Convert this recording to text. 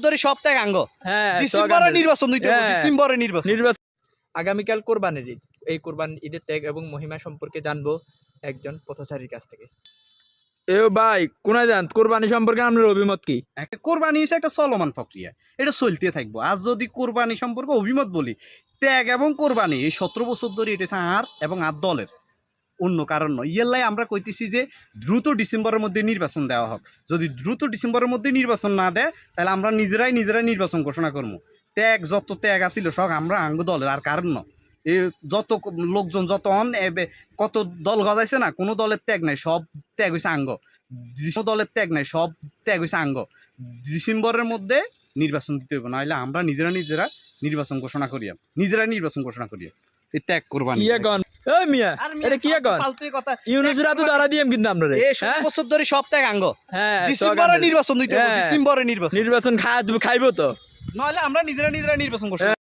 ধরে সপ্তাহে আঙ্গ হ্যাঁ ডিসেম্বরে নির্বাচন দিতে হবে, হ্যাঁ। ডিসেম্বরে নির্বাচন। আগামীকাল কোরবানির ঈদ। এই কোরবান ঈদের ত্যাগ এবং মহিমা সম্পর্কে জানবো একজন পথচারীর কাছ থেকে। এ ভাই কোনায় যান, কোরবানি সম্পর্কে আপনার অভিমত কি? একটা কোরবানি হচ্ছে একটা চলমান প্রক্রিয়া, এটা চলতে থাকবো। আজ যদি কোরবানি সম্পর্কে অভিমত বলি, ত্যাগ এবং কোরবানি এই 17 বছর ধরে এটা আর এবং আর দলের অন্য কারণ নয়। ইয়েলাই আমরা কইতেছি যে দ্রুত ডিসেম্বরের মধ্যে নির্বাচন দেওয়া হোক। যদি দ্রুত ডিসেম্বরের মধ্যে নির্বাচন না দেয় তাহলে আমরা নিজেরাই নির্বাচন ঘোষণা করবো। যত ত্যাগ আসিল সব আমরা আঙ্গ দলের, আর কারণ নয়। এই যত লোকজন যত কত দল গজাইছে না, কোনো দলের ত্যাগ নাই, সব ত্যাগ হয়েছে আঙ্গ। কোনো দলের ত্যাগ নাই, সব ত্যাগ হয়েছে আঙ্গ। ডিসেম্বরের মধ্যে নির্বাচন দিতে হবে, নাহলে আমরা নিজেরা নির্বাচন ঘোষণা করিয়া নির্বাচন ঘোষণা করিয়া এই ত্যাগ কোরবানি। এই মিয়া এটা কি এখন? কথা ইউনুসরা তো ধরা দিয়েম কিন্তু আপনারে। এই 17 বছর ধরে সব ত্যাগ আঙ্গ। হ্যাঁ ডিসেম্বরে নির্বাচন দিতে হবে, হ্যাঁ। ডিসেম্বরে নির্বাচন নির্বাচন খাইবো তো, নাহলে আমরা নিজেরা নির্বাচন ঘোষণা